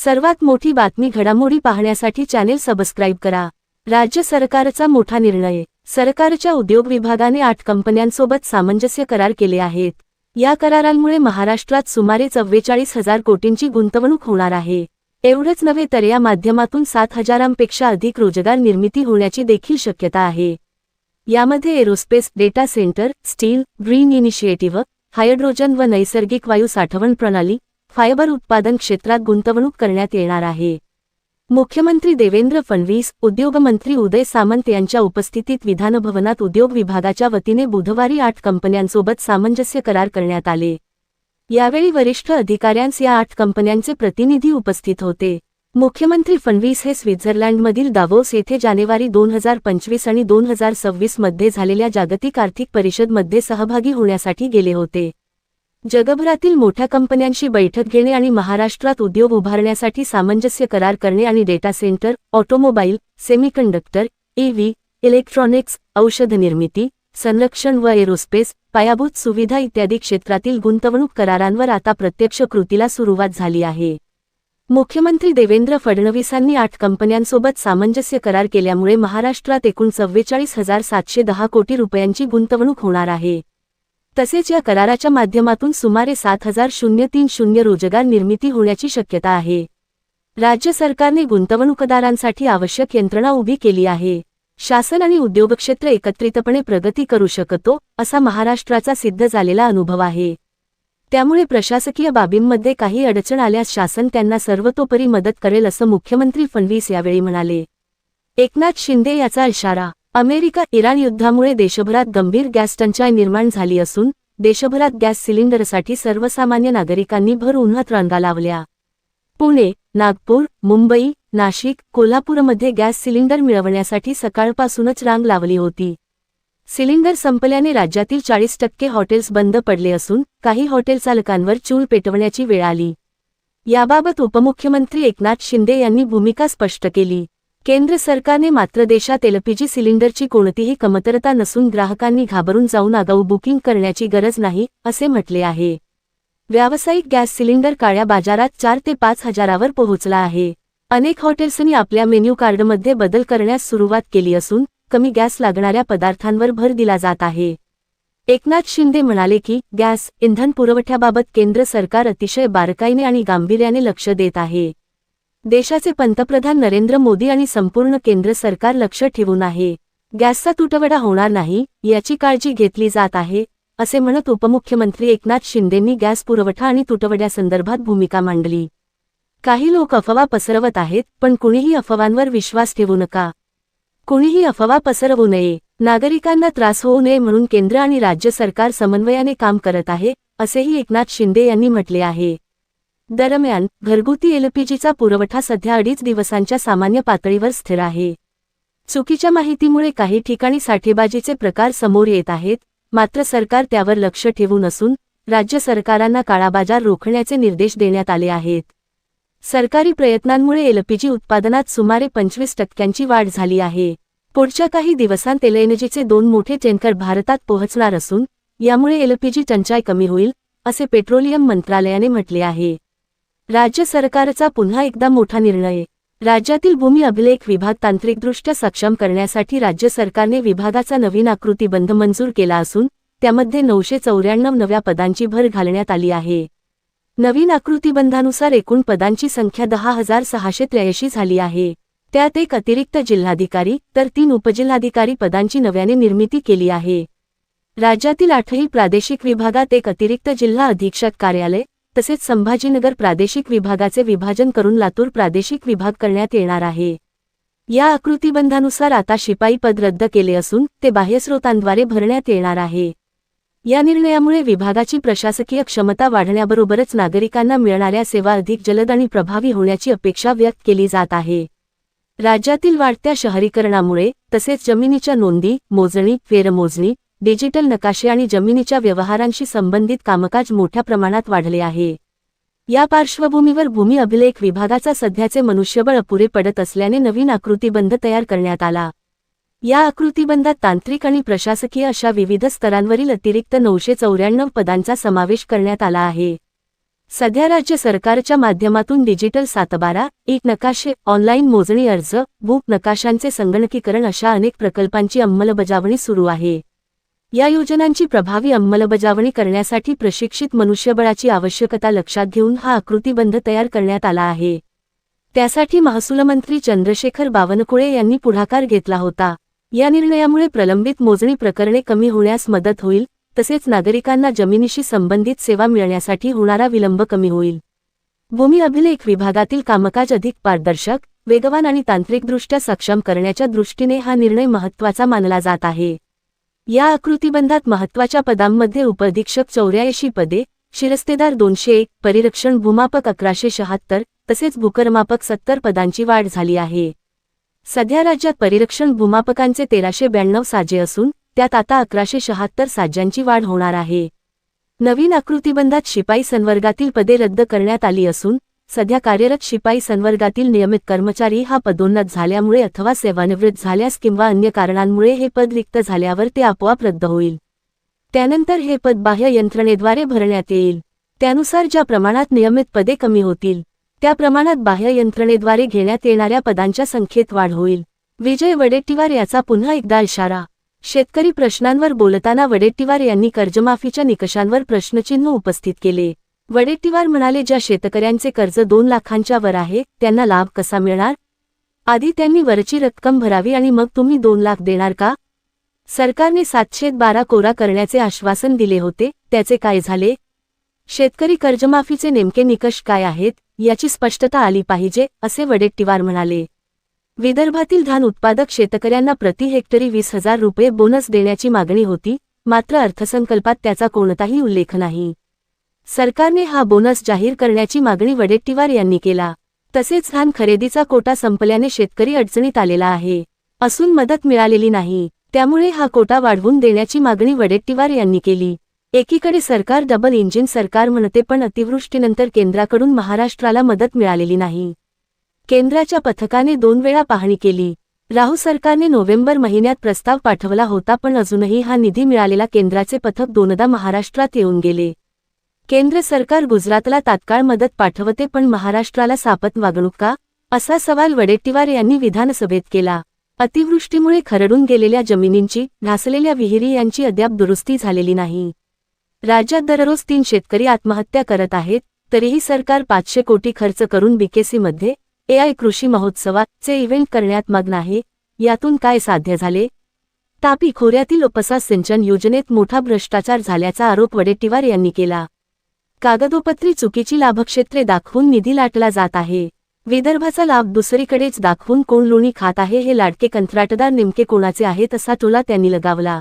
सर्वात मोठी बातमी घडामोडी पाहण्यासाठी चॅनेल सबस्क्राईब करा। राज्य सरकारचा मोठा निर्णय। सरकारच्या उद्योग विभागाने 8 कंपन्यांसोबत सामंजस्य करार केले आहेत। या करारांमुळे महाराष्ट्रात सुमारे 44,000 कोटींची गुंतवणूक होणार आहे। एवढंच नव्हे तर या माध्यमातून 7,000पेक्षा अधिक रोजगार निर्मिती होण्याची देखील शक्यता आहे। यामध्ये aerospace, data centre, steel, green initiative, hydrogen व नैसर्गिक वायू साठवण प्रणाली, फायबर उत्पादन क्षेत्रात गुंतवणूक करण्यात येणार आहे। मुख्यमंत्री देवेंद्र फडणवीस, उद्योगमंत्री उदय सामंत यांच्या उपस्थितीत विधानभवनात उद्योग विभागाच्या वतीने बुधवारी 8 कंपन्यांसोबत सामंजस्य करार करण्यात आले। यावेळी वरिष्ठ अधिकाऱ्यांस या 8 कंपन्यांचे प्रतिनिधी उपस्थित होते। मुख्यमंत्री फडणवीस हे स्वित्झर्लंडमधील दावोस येथे जानेवारी 2025 आणि 2026 मध्ये झालेल्या जागतिक आर्थिक परिषदेमध्ये सहभागी होण्यासाठी गेले होते। जगभरातील मोठ्या कंपन्यांशी बैठक घेणे आणि महाराष्ट्रात उद्योग उभारण्यासाठी सामंजस्य करार करणे आणि data centre, automobile, semiconductor, EV, electronics, औषध निर्मिती, संरक्षण व एरोस्पेस, पायाभूत सुविधा इत्यादी क्षेत्रातील गुंतवणूक करारांवर आता प्रत्यक्ष कृतीला सुरुवात झाली आहे। मुख्यमंत्री देवेंद्र फडणवीसांनी 8 कंपन्यांसोबत सामंजस्य करार केल्यामुळे महाराष्ट्रात एकूण 44,710 कोटी रुपयांची गुंतवणूक होणार आहे। तसेच या कराराच्या माध्यमातून सुमारे 7,030 रोजगार निर्मिती होण्याची शक्यता आहे। राज्य सरकारने गुंतवणूकदारांसाठी आवश्यक यंत्रणा उभी केली आहे। शासन आणि उद्योग क्षेत्र एकत्रितपणे प्रगती करू शकतो, असा महाराष्ट्राचा सिद्ध झालेला अनुभव आहे। त्यामुळे प्रशासकीय बाबींमध्ये काही अडचण आल्यास शासन त्यांना सर्वतोपरी मदत करेल, असं मुख्यमंत्री फडणवीस यावेळी म्हणाले। एकनाथ शिंदे याचा इशारा। अमेरिका-इराण युद्धामुळे देशभरात गंभीर गॅस टंचाई निर्माण झाली असून देशभरात गॅस सिलेंडरसाठी सर्वसामान्य नागरिकांनी भर उन्हात रांगा लावल्या। पुणे, नागपूर, मुंबई, नाशिक, कोल्हापूरमध्ये गॅस सिलेंडर मिळवण्यासाठी सकाळपासूनच रांग लावली होती। सिलेंडर संपल्याने राज्यातील 40% हॉटेल्स बंद पडले असून काही हॉटेल चालकांवर चूल पेटवण्याची वेळ आली। याबाबत उपमुख्यमंत्री एकनाथ शिंदे यांनी भूमिका स्पष्ट केली। केंद्र सरकारने मात्र देशात एलपीजी सिलेंडरची कोणतीही कमतरता नसून ग्राहकांनी घाबरून जाऊन आगाऊ बुकिंग करण्याची गरज नाही, असे म्हटले आहे। व्यावसायिक गॅस सिलेंडर काळ्या बाजारात 4 ते 5 हजारावर पोहोचला आहे। अनेक हॉटेल्सनी आपल्या मेन्यू कार्डमध्ये बदल करण्यास सुरुवात केली असून कमी गॅस लागणाऱ्या पदार्थांवर भर दिला जात आहे। एकनाथ शिंदे म्हणाले की गॅस, इंधन पुरवठ्याबाबत केंद्र सरकार अतिशय बारकाईने आणि गांभीर्याने लक्ष देत आहे। देशाचे पंतप्रधान नरेंद्र मोदी आणि संपूर्ण केंद्र सरकार लक्ष ठेवून आहे। गॅसचा तुटवडा होणार नाही याची काळजी घेतली जात आहे, असे म्हणत उपमुख्यमंत्री एकनाथ शिंदेंनी गॅस पुरवठा आणि तुटवड्यासंदर्भात भूमिका मांडली। काही लोक अफवा पसरवत आहेत, पण कुणीही अफवांवर विश्वास ठेवू नका। कुणीही अफवा पसरवू नये। नागरिकांना त्रास होऊ नये म्हणून केंद्र आणि राज्य सरकार समन्वयाने काम करत आहे, असेही एकनाथ शिंदे यांनी म्हटले आहे। दरम्यान, घरगुती एलपीजीचा पुरवठा सध्या 2.5 दिवसांच्या सामान्य पातळीवर स्थिर आहे। चुकीच्या माहितीमुळे काही ठिकाणी साठेबाजीचे प्रकार समोर येत आहेत, मात्र सरकार त्यावर लक्ष ठेवून असून राज्य सरकारांना काळाबाजार रोखण्याचे निर्देश देण्यात आले आहेत। सरकारी प्रयत्नांमुळे एलपीजी उत्पादनात सुमारे 25% वाढ झाली आहे। पुढच्या काही दिवसांत एलएनजीचे 2 मोठे टँकर भारतात पोहोचणार असून यामुळे एलपीजी टंचाई कमी होईल, असे पेट्रोलियम मंत्रालयाने म्हटले आहे। राज्य सरकारचा पुन्हा एकदा मोठा निर्णय। राज्यातील भूमी अभिलेख विभाग तांत्रिकदृष्ट्या सक्षम करण्यासाठी राज्य सरकारने विभागाचा नवीन आकृतीबंध मंजूर केला असून त्यामध्ये 994 नव्या पदांची भर घालण्यात आली आहे। नवीन आकृतीबंधानुसार एकूण पदांची संख्या 10,683 झाली आहे। त्यात 1 अतिरिक्त जिल्हाधिकारी तर 3 उपजिल्हाधिकारी पदांची नव्याने निर्मिती केली आहे। राज्यातील 8ही प्रादेशिक विभागात 1 अतिरिक्त जिल्हा अधीक्षक कार्यालय तसेच संभाजीनगर प्रादेशिक विभागाचे विभाजन करून लातूर प्रादेशिक विभाग करण्यात येणार आहे। या आकृतीबंधानुसार आता शिपाई पद रद्द केले असून ते बाह्यस्रोतांद्वारे भरण्यात येणार आहे। या निर्णयामुळे विभागाची प्रशासकीय क्षमता वाढण्याबरोबरच नागरिकांना मिळणाऱ्या सेवा अधिक जलद आणि प्रभावी होण्याची अपेक्षा व्यक्त केली जात आहे। राज्यातील वाढत्या शहरीकरणामुळे तसेच जमिनीच्या नोंदी, मोजणी, फेरमोजणी, डिजिटल नकाशे आणि जमिनीच्या व्यवहारांशी संबंधित कामकाज मोठ्या प्रमाणात वाढले आहे। या पार्श्वभूमीवर भूमी अभिलेख विभागाचा सध्याचे मनुष्यबळ अपुरे पडत असल्याने नवीन आकृतीबंध तयार करण्यात आला। या आकृतीबंधात तांत्रिक आणि प्रशासकीय अशा विविध स्तरांवरील अतिरिक्त 994 पदांचा समावेश करण्यात आला आहे। सध्या राज्य सरकारच्या माध्यमातून डिजिटल सातबारा, एक नकाशे, ऑनलाईन मोजणी अर्ज, भूक नकाशांचे संगणकीकरण अशा अनेक प्रकल्पांची अंमलबजावणी सुरू आहे. या योजनांची प्रभावी अंमलबजावणी करण्यासाठी प्रशिक्षित मनुष्यबळाची आवश्यकता लक्षात घेऊन हा आकृतिबंध तयार करण्यात आला आहे. त्यासाठी महसूलमंत्री चंद्रशेखर बावनकुळे यांनी पुढाकार घेतला होता. या निर्णयामुळे प्रलंबित मोजणी प्रकरणे कमी होण्यास मदत होईल, तसेच नागरिकांना जमिनीशी संबंधित सेवा मिळण्यासाठी होणारा विलंब कमी होईल. भूमी अभिलेख विभागातील कामकाज अधिक पारदर्शक, वेगवान आणि तांत्रिकदृष्ट्या सक्षम करण्याच्या दृष्टीने हा निर्णय महत्त्वाचा मानला जात आहे. या आकृतिबंधात महत्त्वाच्या पदांमध्ये उपअधीक्षक 84 पदे, शिरस्तेदार 201, परिरक्षण भूमापक 1176, तसेच भूकरमापक 70 पदांची वाढ झाली आहे. सध्या राज्यात परिरक्षण भूमापकांचे 1392 साजे असून त्यात आता 1176 साज्यांची वाढ होणार आहे. नवीन आकृतिबंधात शिपाई संवर्गातील पदे रद्द करण्यात आली असून सध्या कार्यरत शिपाई संवर्गातील नियमित कर्मचारी हा पदोन्नत झाल्यामुळे अथवा सेवानिवृत्त झाल्यास किंवा अन्य कारणांमुळे हे पद रिक्त झाल्यावर ते आपोआप रद्द होईल. त्यानंतर हे पद बाह्य यंत्रणेद्वारे भरण्यात येईल. त्यानुसार ज्या प्रमाणात नियमित पदे कमी होतील त्या प्रमाणात बाह्य यंत्रणेद्वारे घेण्यात येणाऱ्या पदांच्या संख्येत वाढ होईल. विजय वडेट्टीवार याचा पुन्हा एकदा इशारा. शेतकरी प्रश्नांवर बोलताना वडेट्टीवार यांनी कर्जमाफीच्या निकषांवर प्रश्नचिन्ह उपस्थित केले. वडेट्टीवार म्हणाले, ज्या शेतकऱ्यांचे कर्ज 2 लाखांच्या वर आहे त्यांना लाभ कसा मिळणार? आधी त्यांनी वरची रक्कम भरावी आणि मग तुम्ही 2 लाख देणार का? सरकारने 712 कोरा करण्याचे आश्वासन दिले होते, त्याचे काय झाले? शेतकरी कर्जमाफीचे नेमके निकष काय आहेत याची स्पष्टता आली पाहिजे, असे वडेट्टीवार म्हणाले. विदर्भातील धान उत्पादक शेतकऱ्यांना प्रति हेक्टरी 20,000 रुपये बोनस देण्याची मागणी होती, मात्र अर्थसंकल्पात त्याचा कोणताही उल्लेख नाही. सरकारने हा बोनस जाहीर करण्याची मागणी वडेट्टीवार यांनी केला. तसेच धान खरेदीचा कोटा संपल्याने शेतकरी अडचणीत आलेला आहे असून मदत मिळालेली नाही, त्यामुळे हा कोटा वाढवून देण्याची मागणी वडेट्टीवार यांनी केली. एकीकडे सरकार डबल इंजिन सरकार म्हणते, पण अतिवृष्टीनंतर केंद्राकडून महाराष्ट्राला मदत मिळालेली नाही. केंद्राच्या पथकाने 2 वेळा पाहणी केली. राहू सरकारने नोव्हेंबर महिन्यात प्रस्ताव पाठवला होता, पण अजूनही हा निधी मिळालेला केंद्राचे पथक 2दा महाराष्ट्रात येऊन गेले. केंद्र सरकार गुजरातला तात्काळ मदत पाठवते, पण महाराष्ट्राला सापत वागणूक का, असा सवाल वडेट्टीवार यांनी विधानसभेत केला. अतिवृष्टीमुळे खरडून गेलेल्या जमिनींची, ढासलेल्या विहिरी यांची अद्याप दुरुस्ती झालेली नाही. राज्यात दररोज 3 शेतकरी आत्महत्या करत आहेत, तरीही सरकार 500 कोटी खर्च करून बीकेसीमध्ये AI कृषी महोत्सवाचे इव्हेंट करण्यात मग्न आहे. यातून काय साध्य झाले? तापी खोऱ्यातील उपसा सिंचन योजनेत मोठा भ्रष्टाचार झाल्याचा आरोप वडेट्टीवार यांनी केला. कागदोपत्री चुकीची लाभक्षेत्रे दाखवून निधी लाटला जात आहे. विदर्भाचा लाभ दुसरीकडेच दाखवून कोण लोणी खात आहे, हे लाडके कंत्राटदार नेमके कोणाचे आहेत, असा टोला त्यांनी लगावला.